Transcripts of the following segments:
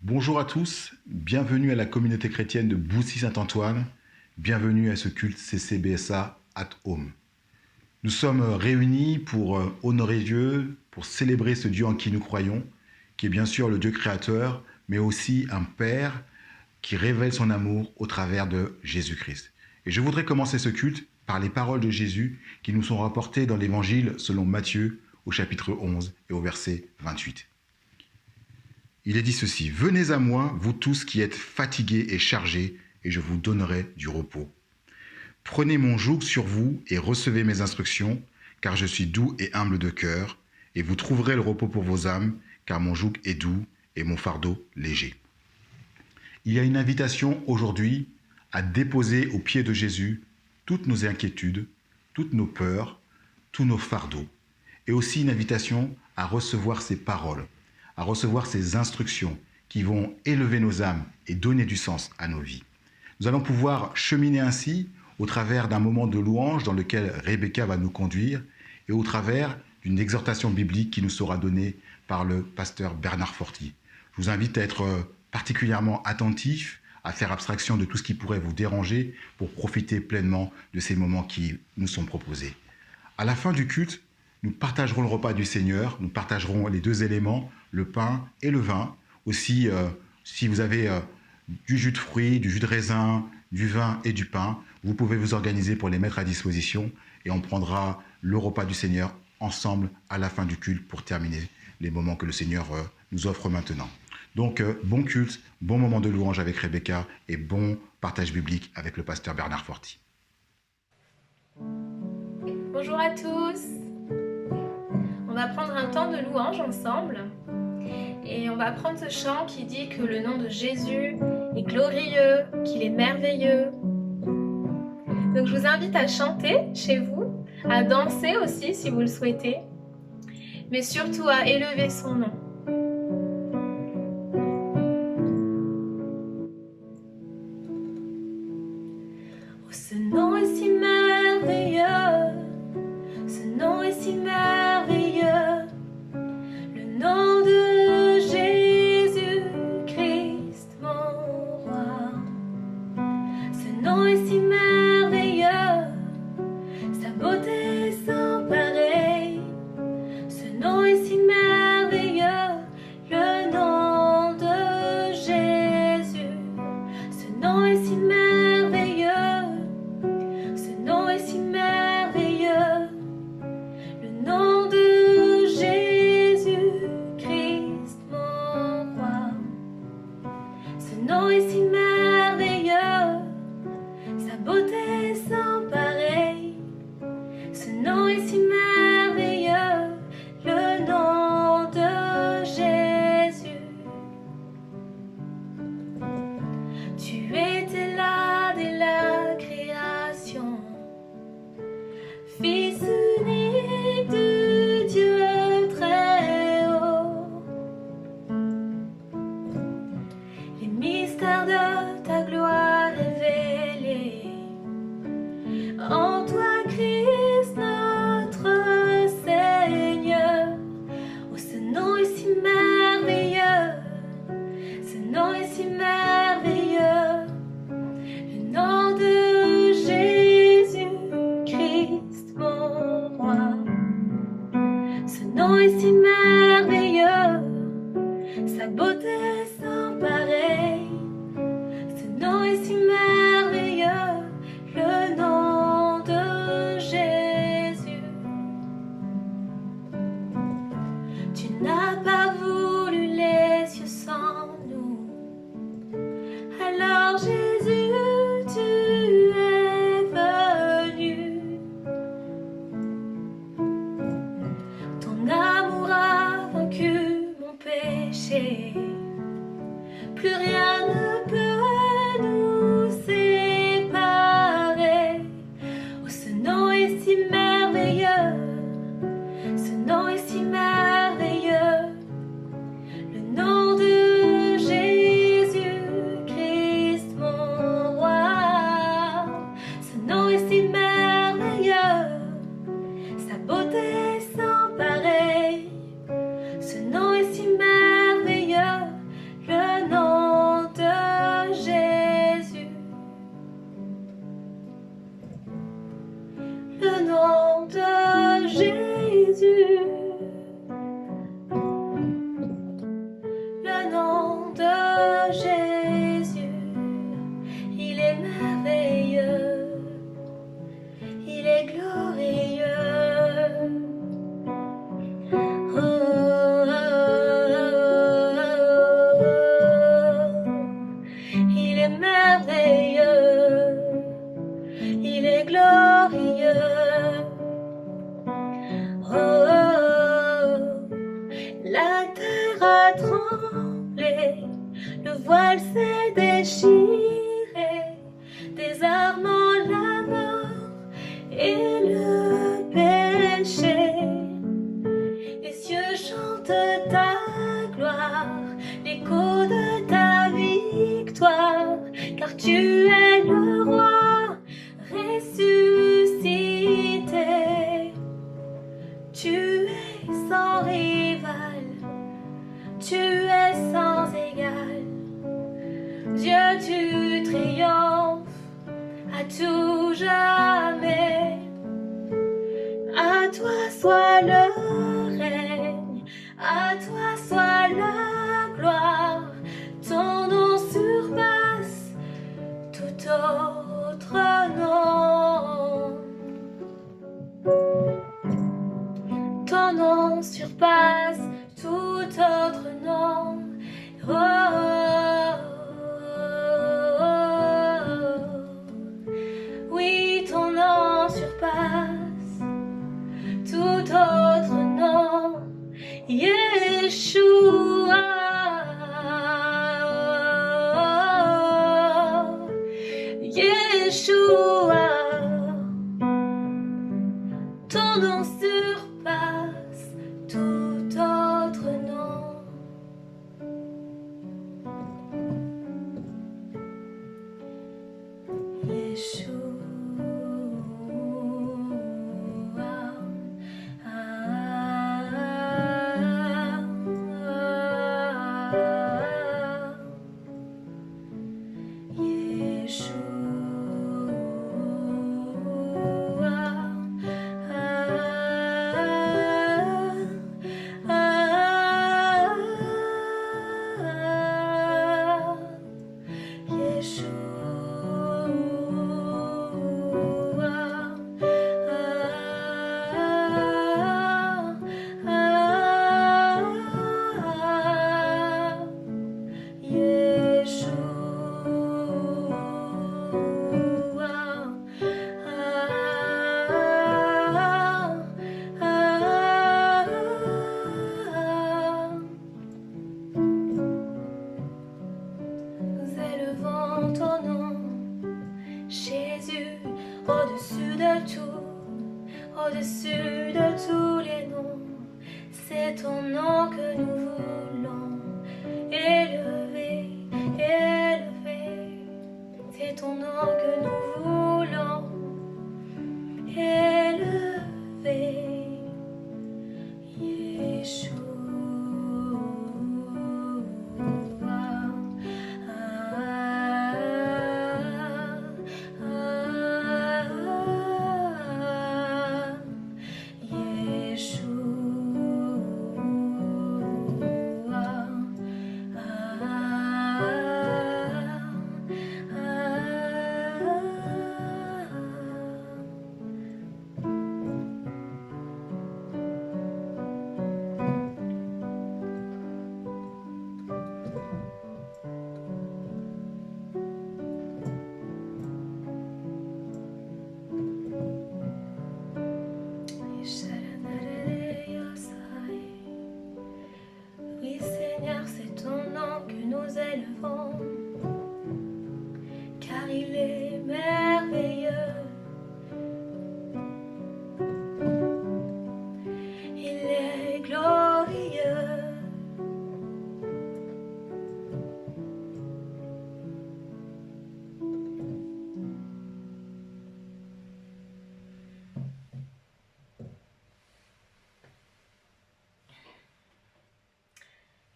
Bonjour à tous, bienvenue à la communauté chrétienne de Boussy-Saint-Antoine, bienvenue à ce culte CCBSA at Home. Nous sommes réunis pour honorer Dieu, pour célébrer ce Dieu en qui nous croyons, qui est bien sûr le Dieu créateur, mais aussi un Père qui révèle son amour au travers de Jésus-Christ. Et je voudrais commencer ce culte par les paroles de Jésus qui nous sont rapportées dans l'Évangile selon Matthieu au chapitre 11 et au verset 28. Il est dit ceci: « Venez à moi, vous tous qui êtes fatigués et chargés, et je vous donnerai du repos. Prenez mon joug sur vous et recevez mes instructions, car je suis doux et humble de cœur, et vous trouverez le repos pour vos âmes, car mon joug est doux et mon fardeau léger. » Il y a une invitation aujourd'hui à déposer aux pieds de Jésus toutes nos inquiétudes, toutes nos peurs, tous nos fardeaux, et aussi une invitation à recevoir ses paroles, à recevoir ces instructions qui vont élever nos âmes et donner du sens à nos vies. Nous allons pouvoir cheminer ainsi au travers d'un moment de louange dans lequel Rebecca va nous conduire et au travers d'une exhortation biblique qui nous sera donnée par le pasteur Bernard Forti. Je vous invite à être particulièrement attentif, à faire abstraction de tout ce qui pourrait vous déranger pour profiter pleinement de ces moments qui nous sont proposés. À la fin du culte, nous partagerons le repas du Seigneur, nous partagerons les deux éléments, le pain et le vin. Aussi, si vous avez du jus de fruits, du jus de raisin, du vin et du pain, vous pouvez vous organiser pour les mettre à disposition et on prendra le repas du Seigneur ensemble à la fin du culte pour terminer les moments que le Seigneur nous offre maintenant. Donc, bon culte, bon moment de louange avec Rebecca et bon partage biblique avec le pasteur Bernard Forti. Bonjour à tous. On va prendre un temps de louange ensemble et on va prendre ce chant qui dit que le nom de Jésus est glorieux, qu'il est merveilleux. Donc je vous invite à chanter chez vous, à danser aussi si vous le souhaitez, mais surtout à élever son nom. Oh, ce nom est si merveilleux, ce nom est si merveilleux, le nom de Jésus-Christ, mon roi. Ce nom est si merveilleux, sa beauté sans pareil. Ce nom est si merveilleux, le nom de Jésus. Ce nom est si merveilleux, ce nom est si merveilleux, le nom de Jésus-Christ, mon roi. Ce nom est si merveilleux, sa beauté sans pareil. Ce nom est si merveilleux, le nom de Jésus. Tu étais là dès la création, Fils unique de Dieu très haut. Les mystères de ta gloire révélés en toi, Christ, notre Seigneur. Oh, ce nom est si merveilleux, ce nom est si merveilleux, le nom de Jésus-Christ, mon roi. Ce nom est si merveilleux, sa beauté sans pareil. Ce nom est si merveilleux, le nom de Jésus. Tu n'as pas voulu les cieux sans nous. Alors Jésus, tu es venu. Ton amour a trembler, le voile s'est déchiré, désarmant la mort et le péché. Les cieux chantent ta gloire, l'écho de ta victoire, car tu es le roi ressuscité. Tu es sans rival, tu es sans égal. Dieu, tu triomphes à tout jamais. À toi soit le règne, à toi soit la gloire. Ton nom surpasse tout autre nom. Ton nom surpasse tout autre nom. Oh, oh, oh. Oui, ton nom surpasse tout autre nom. Yeshua. Yeshua. Ton nom surpasse tout autre nom. Au-dessus de tous les noms, c'est ton nom que nous voulons élever, élever. C'est ton nom que nous voulons élever. Yeshua. Oui Seigneur, c'est ton nom que nous élevons, car il est merveilleux, il est glorieux.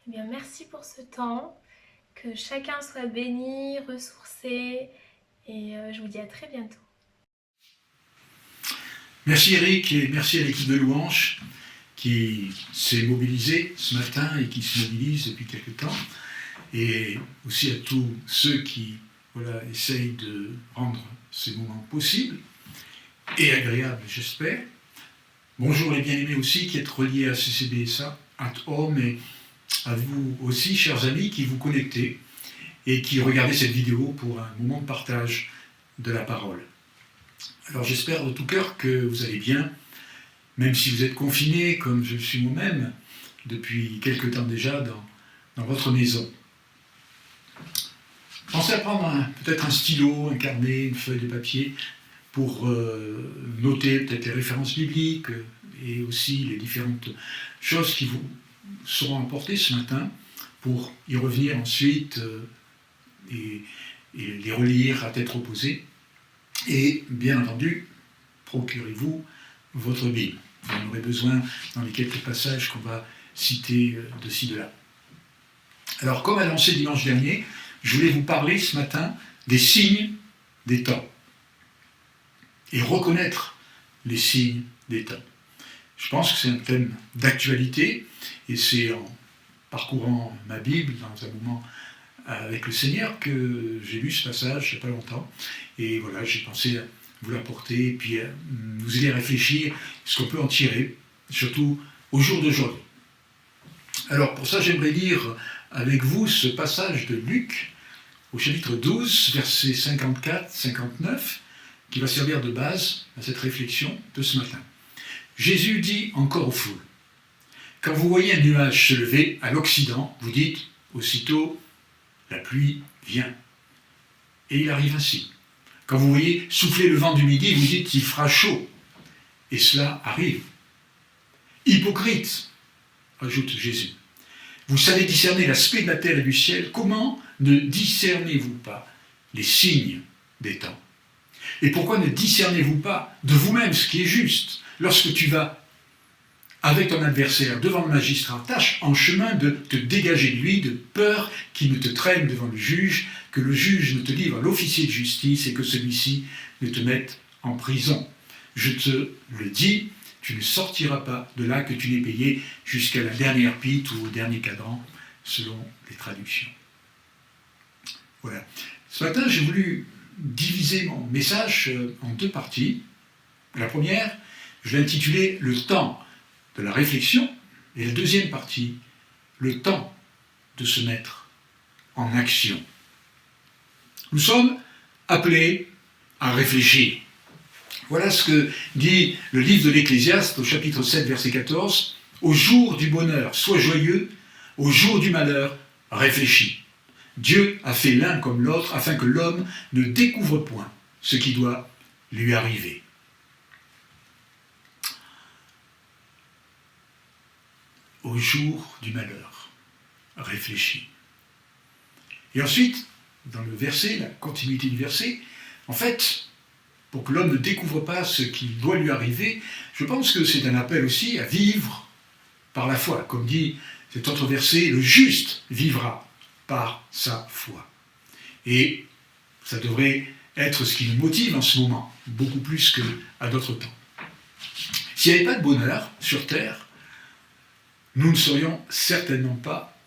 Eh bien, merci pour ce temps, que chacun soit béni, ressourcé, et je vous dis à très bientôt. Merci Eric et merci à l'équipe de Louange qui s'est mobilisée ce matin et qui se mobilise depuis quelque temps, et aussi à tous ceux qui essayent de rendre ces moments possibles et agréables, j'espère. Bonjour les bien-aimés aussi qui êtes reliés à CCBSA, at home, et à vous aussi, chers amis, qui vous connectez et qui regardez cette vidéo pour un moment de partage de la parole. Alors j'espère de tout cœur que vous allez bien, même si vous êtes confinés, comme je le suis moi-même, depuis quelque temps déjà, dans dans votre maison. Pensez à prendre peut-être un stylo, un carnet, une feuille de papier pour noter peut-être les références bibliques et aussi les différentes choses qui vous seront apportées ce matin pour y revenir ensuite et les relire à tête reposée. Et bien entendu, procurez-vous votre Bible. Vous en aurez besoin dans les quelques passages qu'on va citer de ci, de là. Alors, comme annoncé dimanche dernier, je voulais vous parler ce matin des signes des temps. Et reconnaître les signes des temps. Je pense que c'est un thème d'actualité, et c'est en parcourant ma Bible dans un moment avec le Seigneur que j'ai lu ce passage il n'y a pas longtemps. Et voilà, j'ai pensé à vous l'apporter, et puis vous allez réfléchir ce qu'on peut en tirer, surtout au jour d'aujourd'hui. Alors pour ça, j'aimerais lire avec vous ce passage de Luc, au chapitre 12, versets 54-59, qui va servir de base à cette réflexion de ce matin. Jésus dit encore aux foules, « Quand vous voyez un nuage se lever à l'Occident, vous dites aussitôt, la pluie vient. Et il arrive ainsi. Quand vous voyez souffler le vent du midi, vous dites, il fera chaud. Et cela arrive. Hypocrite, ajoute Jésus. Vous savez discerner l'aspect de la terre et du ciel, comment ne discernez-vous pas les signes des temps? Et pourquoi ne discernez-vous pas de vous-même ce qui est juste? Lorsque tu vas avec ton adversaire devant le magistrat, tâche en chemin de te dégager de lui, de peur qu'il ne te traîne devant le juge, que le juge ne te livre à l'officier de justice et que celui-ci ne te mette en prison. Je te le dis, tu ne sortiras pas de là que tu n'aies payé jusqu'à la dernière pite ou au dernier cadran, selon les traductions. Voilà. Ce matin, j'ai voulu diviser mon message en deux parties. La première, je l'ai intitulée « Le temps de la réflexion » et la deuxième partie, « Le temps de se mettre en action ». Nous sommes appelés à réfléchir. Voilà ce que dit le livre de l'Ecclésiaste au chapitre 7, verset 14. « Au jour du bonheur, sois joyeux, au jour du malheur, réfléchis. Dieu a fait l'un comme l'autre afin que l'homme ne découvre point ce qui doit lui arriver. » Au jour du malheur, réfléchis. Et ensuite, dans le verset, la continuité du verset, en fait, pour que l'homme ne découvre pas ce qui doit lui arriver, je pense que c'est un appel aussi à vivre par la foi. Comme dit cet autre verset, le juste vivra par sa foi. Et ça devrait être ce qui nous motive en ce moment, beaucoup plus qu'à d'autres temps. S'il n'y avait pas de bonheur sur terre, nous ne serions certainement pas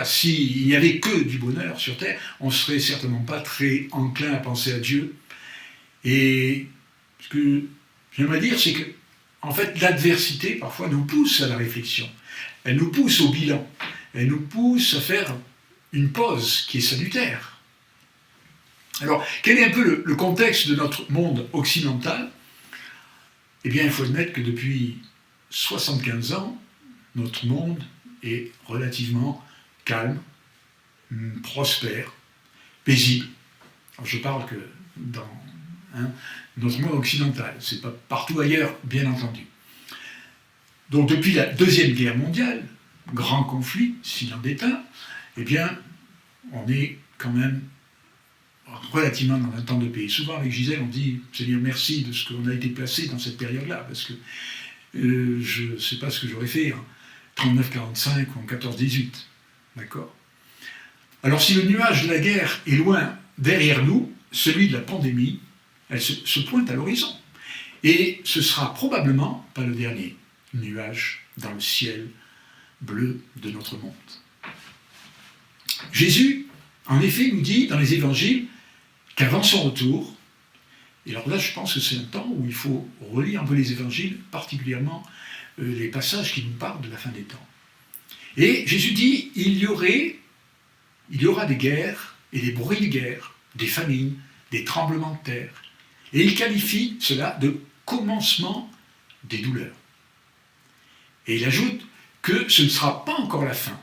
s'il n'y avait que du bonheur sur terre, on ne serait certainement pas très enclin à penser à Dieu. Et ce que j'aimerais dire, c'est que, en fait, l'adversité, parfois, nous pousse à la réflexion. Elle nous pousse au bilan. Elle nous pousse à faire une pause qui est salutaire. Alors, quel est un peu le contexte de notre monde occidental? Eh bien, il faut admettre que depuis 75 ans, notre monde est relativement calme, prospère, paisible. Alors, je parle que dans notre monde occidental, c'est pas partout ailleurs, bien entendu. Donc depuis la Deuxième Guerre mondiale, grand conflit, s'il en est un, eh bien, on est quand même relativement dans un temps de paix. Souvent avec Gisèle, on dit « Seigneur, merci de ce qu'on a été placé dans cette période-là, parce que je ne sais pas ce que j'aurais fait en 39-45 ou en 14-18. » D'accord ? Alors si le nuage de la guerre est loin derrière nous, celui de la pandémie, elle se pointe à l'horizon. Et ce sera probablement pas le dernier nuage dans le ciel bleu de notre monde. Jésus, en effet, nous dit dans les évangiles qu'avant son retour, et alors là je pense que c'est un temps où il faut relire un peu les évangiles, particulièrement les passages qui nous parlent de la fin des temps. Et Jésus dit, il y aura des guerres et des bruits de guerre, des famines, des tremblements de terre. Et il qualifie cela de commencement des douleurs. Et il ajoute que ce ne sera pas encore la fin,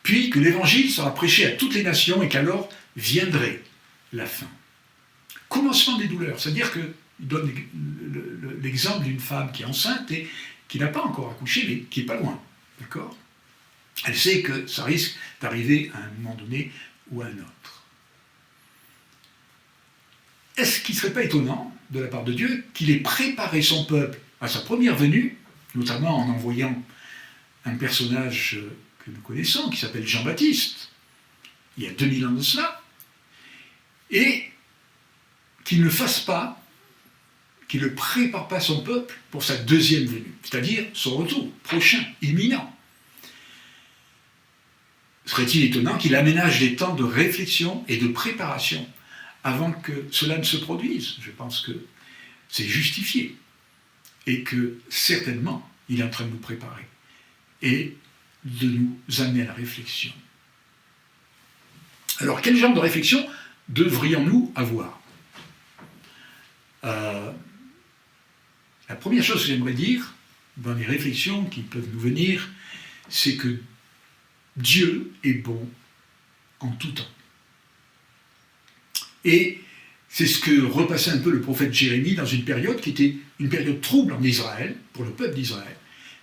puis que l'évangile sera prêché à toutes les nations et qu'alors viendrait la fin. Commencement des douleurs, c'est-à-dire qu'il donne l'exemple d'une femme qui est enceinte et qui n'a pas encore accouché, mais qui n'est pas loin. D'accord ? Elle sait que ça risque d'arriver à un moment donné ou à un autre. Est-ce qu'il ne serait pas étonnant, de la part de Dieu, qu'il ait préparé son peuple à sa première venue, notamment en envoyant un personnage que nous connaissons, qui s'appelle Jean-Baptiste, il y a 2000 ans de cela, et qu'il ne fasse pas, qu'il ne prépare pas son peuple pour sa deuxième venue, c'est-à-dire son retour prochain, imminent. Serait-il étonnant qu'il aménage des temps de réflexion et de préparation avant que cela ne se produise? Je pense que c'est justifié et que certainement il est en train de nous préparer et de nous amener à la réflexion. Alors, quel genre de réflexion devrions-nous avoir? La première chose que j'aimerais dire dans les réflexions qui peuvent nous venir, c'est que Dieu est bon en tout temps. Et c'est ce que repassait un peu le prophète Jérémie dans une période qui était une période trouble en Israël, pour le peuple d'Israël.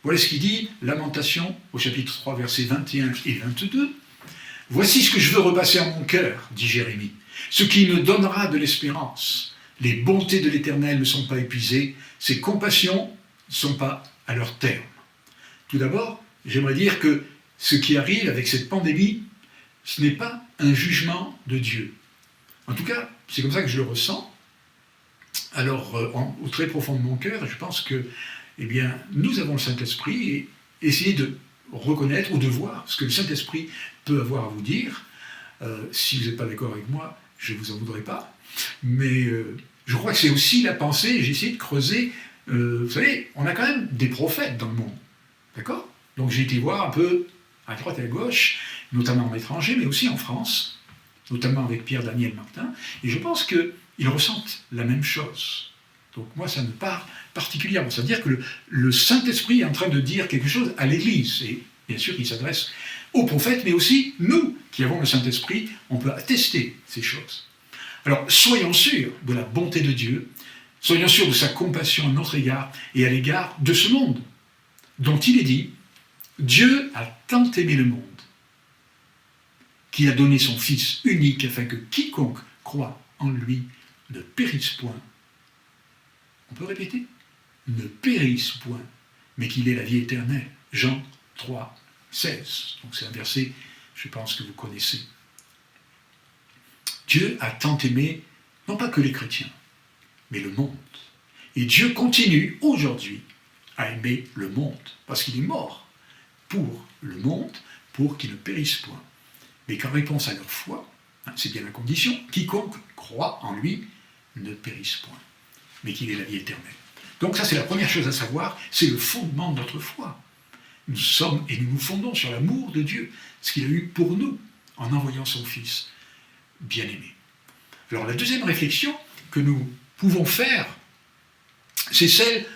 Voilà ce qu'il dit, Lamentation, au chapitre 3, versets 21 et 22. « Voici ce que je veux repasser en mon cœur, dit Jérémie, ce qui me donnera de l'espérance. Les bontés de l'Éternel ne sont pas épuisées, ses compassions ne sont pas à leur terme. » Tout d'abord, j'aimerais dire que ce qui arrive avec cette pandémie, ce n'est pas un jugement de Dieu. En tout cas, c'est comme ça que je le ressens. Alors, au très profond de mon cœur, je pense que, eh bien, nous avons le Saint-Esprit et essayez de reconnaître ou de voir ce que le Saint-Esprit peut avoir à vous dire. Si vous n'êtes pas d'accord avec moi, je ne vous en voudrais pas. Mais je crois que c'est aussi la pensée, et j'ai essayé de creuser. Vous savez, on a quand même des prophètes dans le monde. D'accord ? Donc j'ai été voir un peu à droite et à gauche, notamment en étranger, mais aussi en France, notamment avec Pierre-Daniel Martin, et je pense qu'ils ressentent la même chose. Donc moi, ça me parle particulièrement. C'est-à-dire que le Saint-Esprit est en train de dire quelque chose à l'Église, et bien sûr il s'adresse aux prophètes, mais aussi nous, qui avons le Saint-Esprit, on peut attester ces choses. Alors, soyons sûrs de la bonté de Dieu, soyons sûrs de sa compassion à notre égard et à l'égard de ce monde, dont il est dit « Dieu a tant aimé le monde qu'il a donné son Fils unique afin que quiconque croit en lui ne périsse point. » On peut répéter ? Ne périsse point, mais qu'il ait la vie éternelle. Jean 3, 16. Donc c'est un verset, je pense que vous connaissez. Dieu a tant aimé, non pas que les chrétiens, mais le monde. Et Dieu continue aujourd'hui à aimer le monde, parce qu'il est mort pour le monde, pour qu'il ne périsse point. Mais qu'en réponse à leur foi, c'est bien la condition, quiconque croit en lui ne périsse point, mais qu'il ait la vie éternelle. Donc ça, c'est la première chose à savoir, c'est le fondement de notre foi. Nous sommes et nous nous fondons sur l'amour de Dieu, ce qu'il a eu pour nous en envoyant son Fils bien-aimé. Alors la deuxième réflexion que nous pouvons faire, c'est celle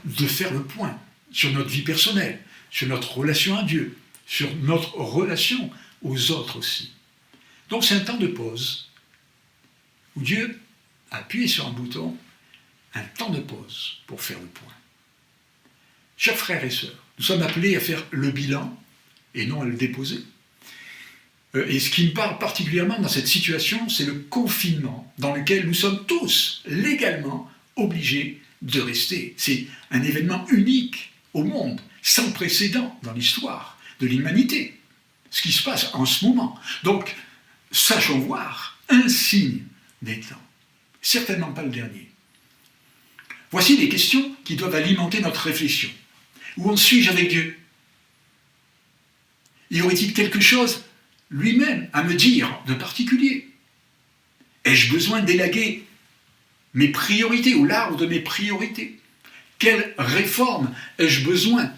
de faire le point sur notre vie personnelle, sur notre relation à Dieu, sur notre relation aux autres aussi. Donc c'est un temps de pause où Dieu a appuyé sur un bouton, un temps de pause pour faire le point. Chers frères et sœurs, nous sommes appelés à faire le bilan et non à le déposer. Et ce qui me parle particulièrement dans cette situation, c'est le confinement dans lequel nous sommes tous légalement obligés de rester. C'est un événement unique au monde, sans précédent dans l'histoire de l'humanité, ce qui se passe en ce moment. Donc, sachons voir un signe des temps, certainement pas le dernier. Voici les questions qui doivent alimenter notre réflexion. Où en suis-je avec Dieu ? Y aurait-il quelque chose lui-même à me dire de particulier ? Ai-je besoin d'élaguer mes priorités ou l'arbre de mes priorités ? Quelle réforme ai-je besoin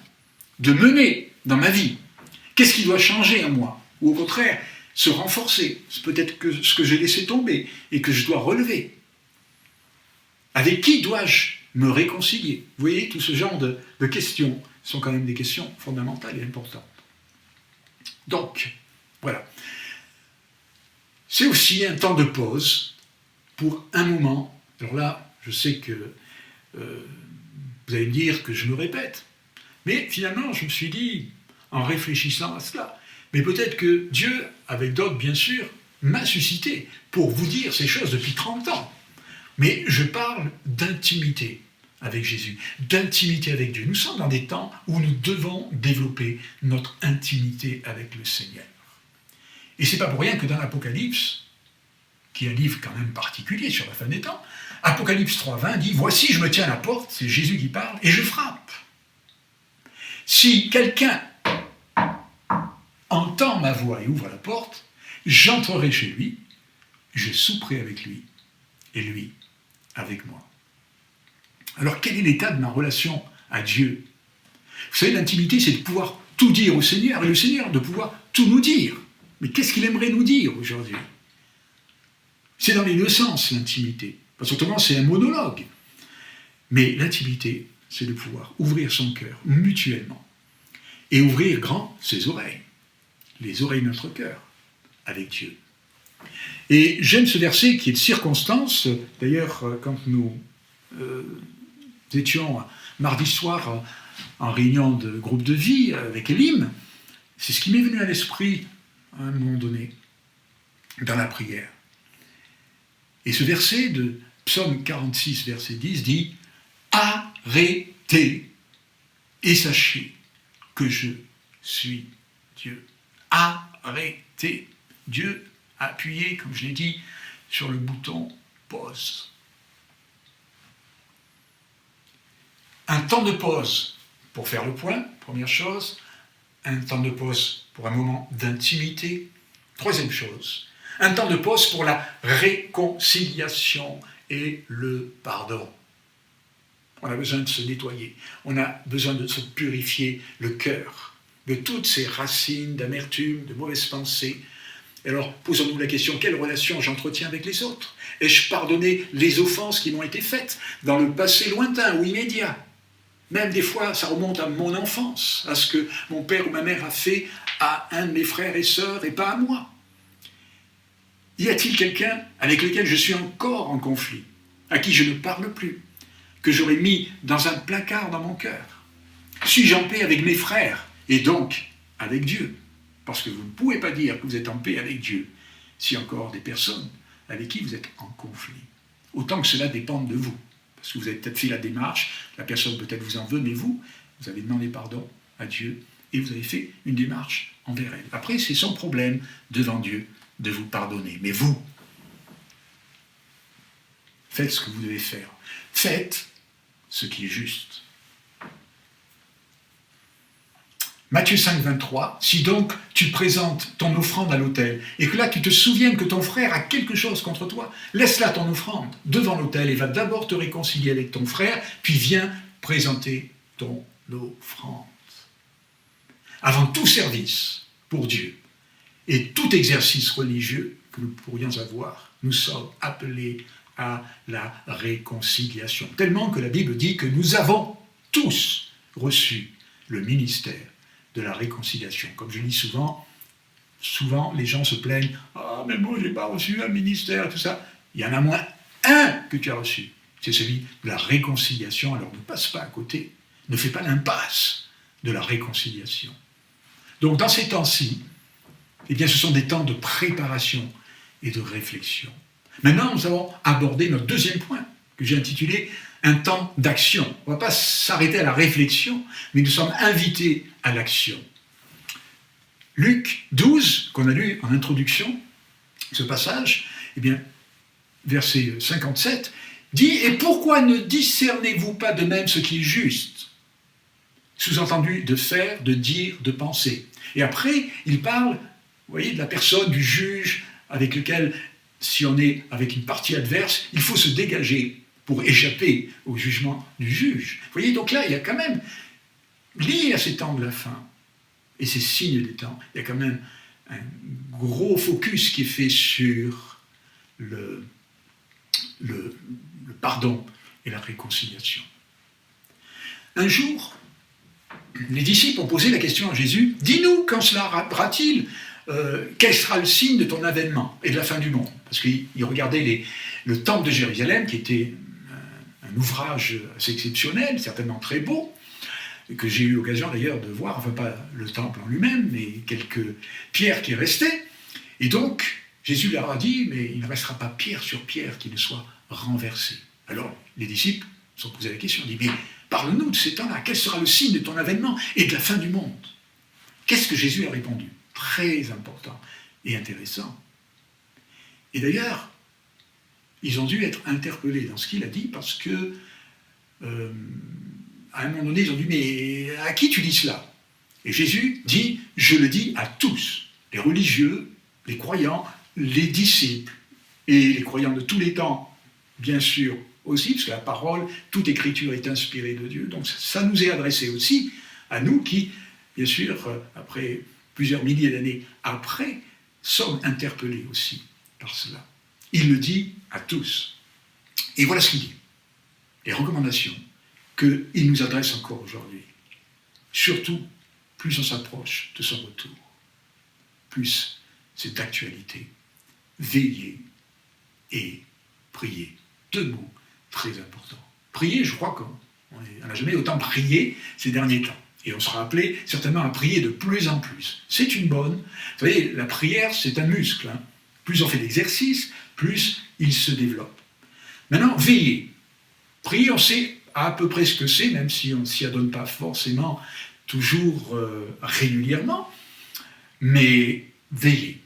de mener dans ma vie ? Qu'est-ce qui doit changer en moi ? Ou au contraire, se renforcer ? C'est peut-être que ce que j'ai laissé tomber et que je dois relever. Avec qui dois-je me réconcilier ? Vous voyez, tout ce genre de questions sont quand même des questions fondamentales et importantes. Donc, Voilà. C'est aussi un temps de pause pour un moment. Alors là, je sais que vous allez me dire que je me répète, mais finalement, je me suis dit, en réfléchissant à cela, mais peut-être que Dieu, avec d'autres bien sûr, m'a suscité pour vous dire ces choses depuis 30 ans. Mais je parle d'intimité avec Jésus, d'intimité avec Dieu. Nous sommes dans des temps où nous devons développer notre intimité avec le Seigneur. Et c'est pas pour rien que dans l'Apocalypse, qui est un livre quand même particulier sur la fin des temps, Apocalypse 3.20 dit « Voici, je me tiens à la porte », c'est Jésus qui parle, « et je frappe. Si quelqu'un entend ma voix et ouvre la porte, j'entrerai chez lui, je souperai avec lui, et lui avec moi. » Alors quel est l'état de ma relation à Dieu? Vous savez, l'intimité, c'est de pouvoir tout dire au Seigneur, et le Seigneur de pouvoir tout nous dire. Mais qu'est-ce qu'il aimerait nous dire aujourd'hui? C'est dans les deux sens, l'intimité. Parce qu'autrement, c'est un monologue. Mais l'intimité, c'est de pouvoir ouvrir son cœur mutuellement et ouvrir grand ses oreilles, les oreilles de notre cœur, avec Dieu. Et j'aime ce verset qui est de circonstance. D'ailleurs, quand nous étions mardi soir en réunion de groupe de vie avec Elim, c'est ce qui m'est venu à l'esprit à un moment donné, dans la prière. Et ce verset de Psaume 46, verset 10 dit « Arrêtez et sachez que je suis Dieu. » Arrêtez. Dieu a appuyé, comme je l'ai dit, sur le bouton « Pause ». Un temps de pause pour faire le point, première chose. Un temps de pause pour un moment d'intimité. Troisième chose, un temps de pause pour la réconciliation et le pardon. On a besoin de se nettoyer, on a besoin de se purifier le cœur de toutes ces racines d'amertume, de mauvaises pensées. Et alors, posons-nous la question, quelle relation j'entretiens avec les autres? Ai-je pardonné les offenses qui m'ont été faites dans le passé lointain ou immédiat? Même des fois, ça remonte à mon enfance, à ce que mon père ou ma mère a fait à un de mes frères et sœurs et pas à moi. Y a-t-il quelqu'un avec lequel je suis encore en conflit, à qui je ne parle plus, que j'aurais mis dans un placard dans mon cœur? Suis-je en paix avec mes frères et donc avec Dieu? Parce que vous ne pouvez pas dire que vous êtes en paix avec Dieu s'il y a encore des personnes avec qui vous êtes en conflit. Autant que cela dépende de vous. Parce que vous avez peut-être fait la démarche, la personne peut-être vous en veut, mais vous avez demandé pardon à Dieu et vous avez fait une démarche envers elle. Après, c'est son problème devant Dieu de vous pardonner. Mais vous, faites ce que vous devez faire. Faites ce qui est juste. Matthieu 5, 23, si donc tu présentes ton offrande à l'autel et que là tu te souviennes que ton frère a quelque chose contre toi, laisse là ton offrande devant l'autel et va d'abord te réconcilier avec ton frère, puis viens présenter ton offrande. Avant tout service pour Dieu et tout exercice religieux que nous pourrions avoir, nous sommes appelés à la réconciliation. Tellement que la Bible dit que nous avons tous reçu le ministère de la réconciliation. Comme je dis souvent les gens se plaignent « Ah, mais moi, je n'ai pas reçu un ministère, tout ça. » Il y en a moins un que tu as reçu. C'est celui de la réconciliation. Alors ne passe pas à côté. Ne fais pas l'impasse de la réconciliation. Donc, dans ces temps-ci, eh bien, ce sont des temps de préparation et de réflexion. Maintenant, nous allons aborder notre deuxième point, que j'ai intitulé « Un temps d'action ». On ne va pas s'arrêter à la réflexion, mais nous sommes invités à l'action. Luc 12, qu'on a lu en introduction, ce passage, eh bien, verset 57, dit « Et pourquoi ne discernez-vous pas de même ce qui est juste ?» Sous-entendu, de faire, de dire, de penser. Et après, il parle, vous voyez, de la personne, du juge, avec lequel, si on est avec une partie adverse, il faut se dégager pour échapper au jugement du juge. Vous voyez, donc là, il y a quand même, lié à ces temps de la fin, et ces signes des temps, il y a quand même un gros focus qui est fait sur le pardon et la réconciliation. Un jour, les disciples ont posé la question à Jésus, « Dis-nous, quand cela arrivera-t-il ? quel sera le signe de ton avènement et de la fin du monde? Parce qu'il regardait le temple de Jérusalem, qui était un ouvrage assez exceptionnel, certainement très beau, que j'ai eu l'occasion d'ailleurs de voir, enfin pas le temple en lui-même, mais quelques pierres qui restaient. Et donc, Jésus leur a dit, mais il ne restera pas pierre sur pierre qui ne soit renversée. Alors, les disciples se sont posés la question, ils ont dit, mais parle-nous de ces temps-là, quel sera le signe de ton avènement et de la fin du monde? Qu'est-ce que Jésus a répondu? Très important et intéressant. Et d'ailleurs, ils ont dû être interpellés dans ce qu'il a dit, parce que à un moment donné, ils ont dit, mais à qui tu dis cela? Et Jésus dit, je le dis à tous, les religieux, les croyants, les disciples, et les croyants de tous les temps, bien sûr aussi, parce que la parole, toute écriture est inspirée de Dieu, donc ça nous est adressé aussi, à nous qui, bien sûr, après plusieurs milliers d'années après, sommes interpellés aussi par cela. Il le dit à tous. Et voilà ce qu'il dit. Les recommandations qu'il nous adresse encore aujourd'hui. Surtout, plus on s'approche de son retour, plus c'est d'actualité. Veillez et priez. Deux mots très importants. Prier, je crois qu'on n'a jamais autant prié ces derniers temps. Et on sera appelé certainement à prier de plus en plus. C'est une bonne. Vous savez, la prière, c'est un muscle. Hein. Plus on fait d'exercices, plus il se développe. Maintenant, veillez. Prier, on sait à peu près ce que c'est, même si on ne s'y adonne pas forcément toujours régulièrement. Mais veillez.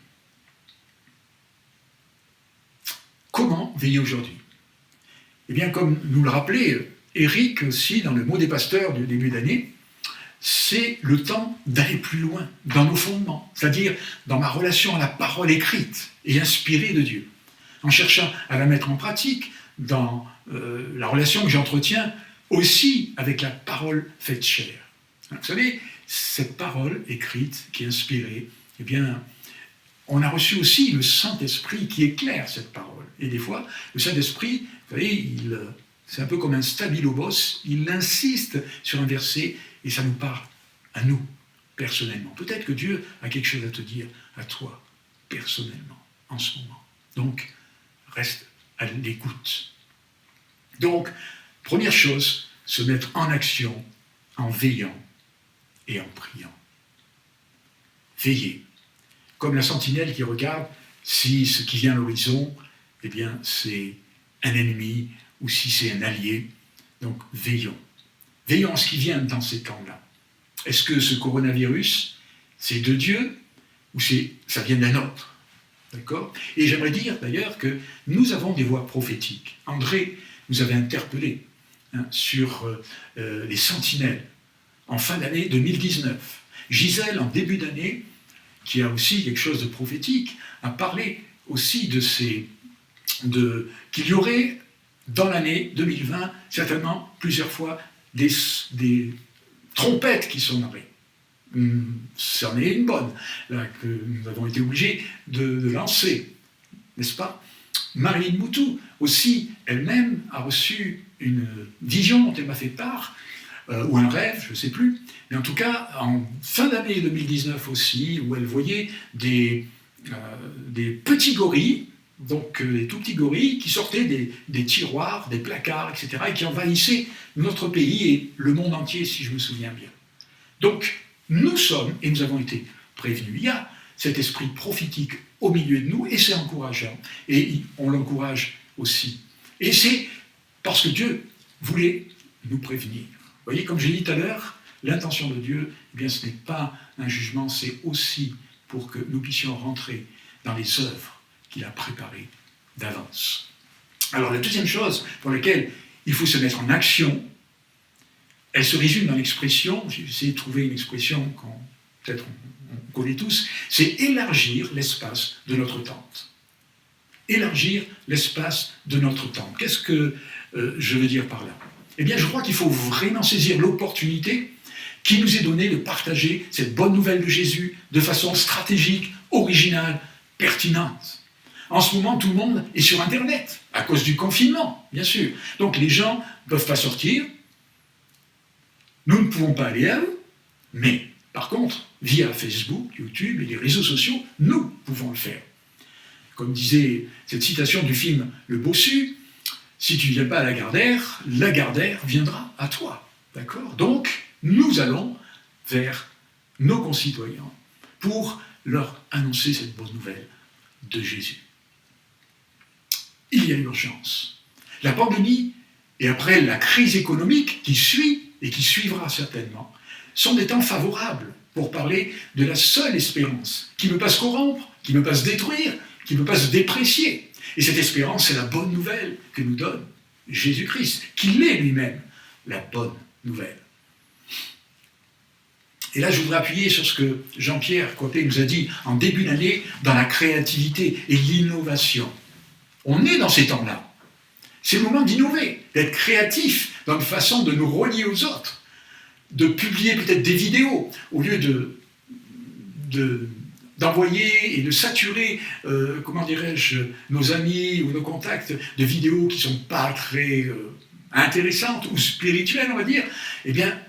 Comment veiller aujourd'hui? Eh bien, comme nous le rappelait Éric aussi dans le mot des pasteurs du début d'année, c'est le temps d'aller plus loin dans nos fondements, c'est-à-dire dans ma relation à la parole écrite et inspirée de Dieu, en cherchant à la mettre en pratique dans la relation que j'entretiens aussi avec la parole faite chair. Vous savez, cette parole écrite qui est inspirée, eh bien, on a reçu aussi le Saint-Esprit qui éclaire cette parole. Et des fois, le Saint-Esprit, vous savez, c'est un peu comme un stabilo-boss, il insiste sur un verset et ça nous parle à nous, personnellement. Peut-être que Dieu a quelque chose à te dire, à toi, personnellement, en ce moment. Donc, reste à l'écoute. Donc, première chose, se mettre en action en veillant et en priant. Veiller. Comme la sentinelle qui regarde si ce qui vient à l'horizon, eh bien, c'est un ennemi ou si c'est un allié. Donc, veillons. Veillons à ce qui vient dans ces temps-là. Est-ce que ce coronavirus, c'est de Dieu ou ça vient d'un autre? D'accord? Et j'aimerais dire d'ailleurs que nous avons des voix prophétiques. André nous avait interpellé sur les sentinelles en fin d'année 2019. Gisèle, en début d'année, qui a aussi quelque chose de prophétique, a parlé aussi qu'il y aurait dans l'année 2020 certainement plusieurs fois des trompettes qui sonneraient. C'en est une bonne, là, que nous avons été obligés de lancer, n'est-ce pas? Marilyn Moutou aussi, elle-même, a reçu une vision dont elle m'a fait part, ou un rêve, je ne sais plus, mais en tout cas, en fin d'année 2019 aussi, où elle voyait des petits gorilles, donc des tout petits gorilles qui sortaient des tiroirs, des placards, etc., et qui envahissaient notre pays et le monde entier, si je me souviens bien. Donc, nous sommes, et nous avons été prévenus, il y a cet esprit prophétique au milieu de nous, et c'est encourageant, et on l'encourage aussi. Et c'est parce que Dieu voulait nous prévenir. Vous voyez, comme j'ai dit tout à l'heure, l'intention de Dieu, eh bien, ce n'est pas un jugement, c'est aussi pour que nous puissions rentrer dans les œuvres qu'il a préparées d'avance. Alors, la deuxième chose pour laquelle il faut se mettre en action, elle se résume dans l'expression, j'ai essayé de trouver une expression qu'on peut-être on connaît tous, c'est élargir l'espace de notre tente. Élargir l'espace de notre tente. Qu'est-ce que je veux dire par là? Eh bien, je crois qu'il faut vraiment saisir l'opportunité qui nous est donnée de partager cette bonne nouvelle de Jésus de façon stratégique, originale, pertinente. En ce moment, tout le monde est sur Internet, à cause du confinement, bien sûr. Donc les gens ne peuvent pas sortir, nous ne pouvons pas aller à eux, mais Par contre, via Facebook, YouTube et les réseaux sociaux, nous pouvons le faire. Comme disait cette citation du film Le Bossu, si tu ne viens pas à la Gardère viendra à toi. D'accord ? Donc, nous allons vers nos concitoyens pour leur annoncer cette bonne nouvelle de Jésus. Il y a urgence. La pandémie et après la crise économique qui suit et qui suivra certainement sont des temps favorables pour parler de la seule espérance qui ne peut pas se corrompre, qui ne peut pas se détruire, qui ne peut pas se déprécier. Et cette espérance, c'est la bonne nouvelle que nous donne Jésus-Christ, qu'il est lui-même la bonne nouvelle. Et là, je voudrais appuyer sur ce que Jean-Pierre Coppé nous a dit en début d'année dans la créativité et l'innovation. On est dans ces temps-là. C'est le moment d'innover, d'être créatif dans une façon de nous relier aux autres, de publier peut-être des vidéos, au lieu d'envoyer et de saturer, nos amis ou nos contacts de vidéos qui ne sont pas très intéressantes ou spirituelles, on va dire. Eh bien,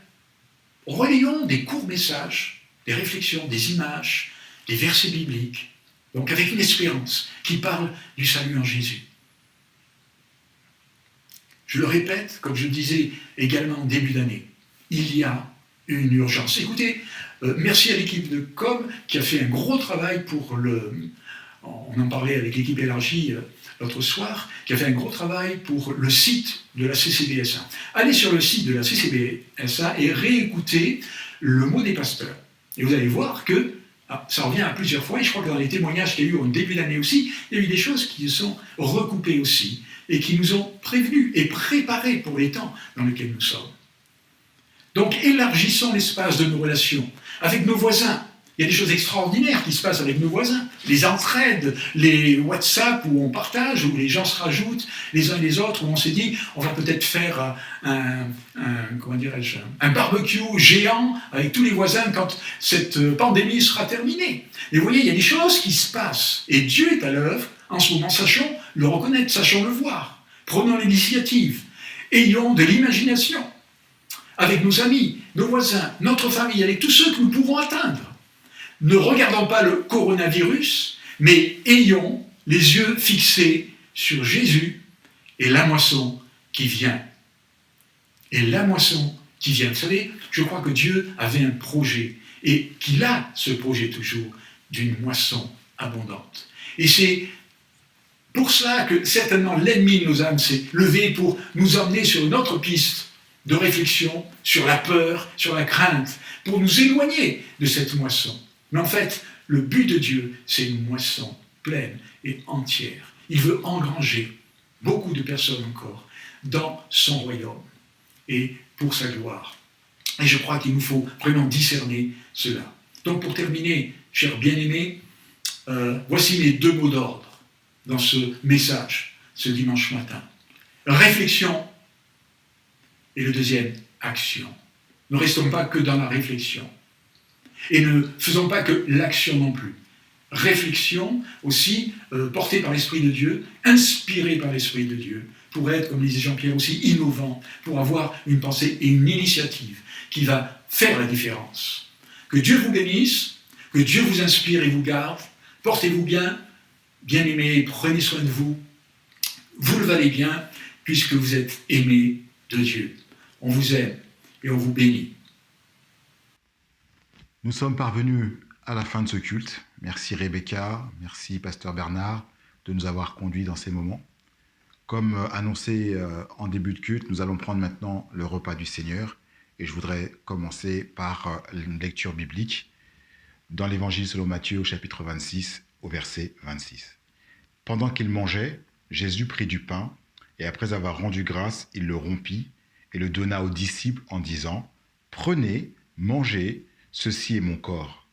relayons des courts messages, des réflexions, des images, des versets bibliques, donc avec une espérance qui parle du salut en Jésus. Je le répète, comme je le disais également en début d'année, il y a une urgence. Écoutez, merci à l'équipe de Com qui a fait un gros travail pour on en parlait avec l'équipe élargie l'autre soir, qui a fait un gros travail pour le site de la CCBSA. Allez sur le site de la CCBSA et réécoutez le mot des pasteurs. Et vous allez voir que ça revient à plusieurs fois, et je crois que dans les témoignages qu'il y a eu au début d'année aussi, il y a eu des choses qui sont recoupées aussi, et qui nous ont prévenus et préparés pour les temps dans lesquels nous sommes. Donc élargissons l'espace de nos relations avec nos voisins. Il y a des choses extraordinaires qui se passent avec nos voisins. Les entraides, les WhatsApp où on partage, où les gens se rajoutent les uns et les autres, où on s'est dit on va peut-être faire un barbecue géant avec tous les voisins quand cette pandémie sera terminée. Et vous voyez, il y a des choses qui se passent. Et Dieu est à l'œuvre en ce moment. Sachons le reconnaître, sachons le voir. Prenons l'initiative. Ayons de l'imagination. Avec nos amis, nos voisins, notre famille, avec tous ceux que nous pourrons atteindre. Ne regardons pas le coronavirus, mais ayons les yeux fixés sur Jésus et la moisson qui vient. Et la moisson qui vient. Vous savez, je crois que Dieu avait un projet et qu'il a ce projet toujours d'une moisson abondante. Et c'est pour cela que certainement l'ennemi de nos âmes s'est levé pour nous emmener sur une autre piste de réflexion sur la peur, sur la crainte, pour nous éloigner de cette moisson. Mais en fait, le but de Dieu, c'est une moisson pleine et entière. Il veut engranger beaucoup de personnes encore dans son royaume et pour sa gloire. Et je crois qu'il nous faut vraiment discerner cela. Donc pour terminer, chers bien-aimés, voici les 2 mots d'ordre dans ce message, ce dimanche matin. Réflexion et le deuxième, action. Ne restons pas que dans la réflexion. Et ne faisons pas que l'action non plus. Réflexion aussi, portée par l'Esprit de Dieu, inspirée par l'Esprit de Dieu, pour être, comme disait Jean-Pierre aussi, innovant, pour avoir une pensée et une initiative qui va faire la différence. Que Dieu vous bénisse, que Dieu vous inspire et vous garde. Portez-vous bien, bien-aimés, prenez soin de vous. Vous le valez bien, puisque vous êtes aimés de Dieu. On vous aime et on vous bénit. Nous sommes parvenus à la fin de ce culte. Merci Rebecca, merci Pasteur Bernard de nous avoir conduits dans ces moments. Comme annoncé en début de culte, nous allons prendre maintenant le repas du Seigneur et je voudrais commencer par une lecture biblique dans l'évangile selon Matthieu au chapitre 26 au verset 26. Pendant qu'il mangeait, Jésus prit du pain et après avoir rendu grâce, il le rompit et le donna aux disciples en disant « Prenez, mangez, ceci est mon corps. »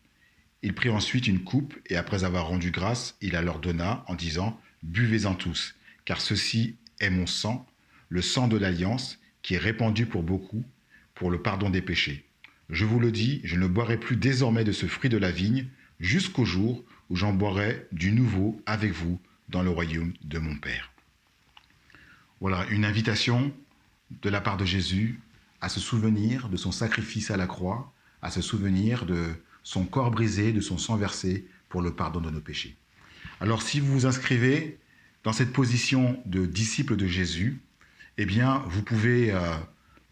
Il prit ensuite une coupe et après avoir rendu grâce, il la leur donna en disant « Buvez-en tous, car ceci est mon sang, le sang de l'alliance, qui est répandu pour beaucoup, pour le pardon des péchés. Je vous le dis, je ne boirai plus désormais de ce fruit de la vigne, jusqu'au jour où j'en boirai du nouveau avec vous dans le royaume de mon Père. » Voilà, une invitation de la part de Jésus à se souvenir de son sacrifice à la croix, à se souvenir de son corps brisé, de son sang versé pour le pardon de nos péchés. Alors si vous vous inscrivez dans cette position de disciple de Jésus, eh bien vous pouvez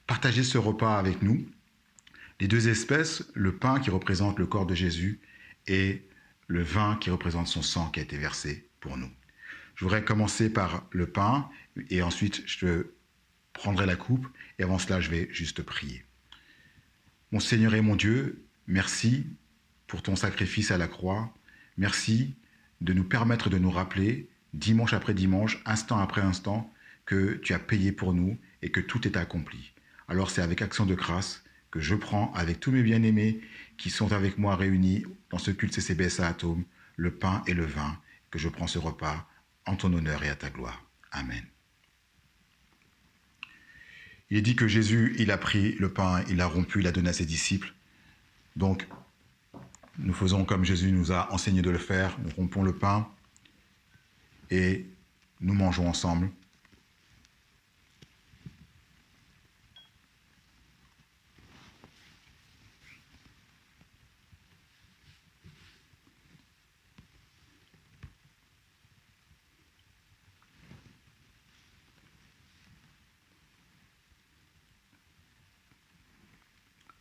partager ce repas avec nous. Les deux espèces, le pain qui représente le corps de Jésus et le vin qui représente son sang qui a été versé pour nous. Je voudrais commencer par le pain et ensuite je prendrai la coupe et avant cela je vais juste prier. Mon Seigneur et mon Dieu, merci pour ton sacrifice à la croix. Merci de nous permettre de nous rappeler, dimanche après dimanche, instant après instant, que tu as payé pour nous et que tout est accompli. Alors c'est avec action de grâce que je prends avec tous mes bien-aimés qui sont avec moi réunis dans ce culte CCBSA Atome, le pain et le vin, que je prends ce repas en ton honneur et à ta gloire. Amen. Il est dit que Jésus, il a pris le pain, il a rompu, il a donné à ses disciples. Donc, nous faisons comme Jésus nous a enseigné de le faire. Nous rompons le pain et nous mangeons ensemble.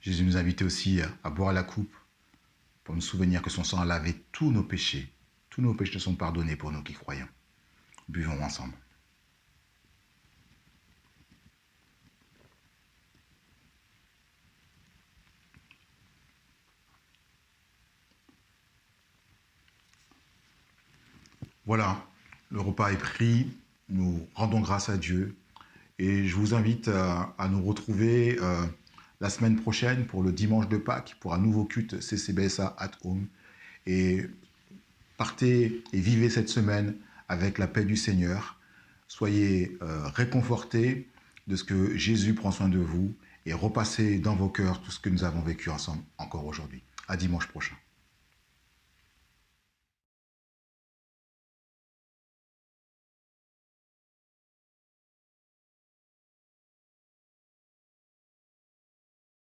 Jésus nous invitait aussi à boire la coupe pour nous souvenir que son sang a lavé tous nos péchés. Tous nos péchés sont pardonnés pour nous qui croyons. Buvons ensemble. Voilà, le repas est pris. Nous rendons grâce à Dieu. Et je vous invite à nous retrouver la semaine prochaine pour le dimanche de Pâques, pour un nouveau culte CCBSA at Home. Et partez et vivez cette semaine avec la paix du Seigneur. Soyez réconfortés de ce que Jésus prend soin de vous et repassez dans vos cœurs tout ce que nous avons vécu ensemble encore aujourd'hui. À dimanche prochain.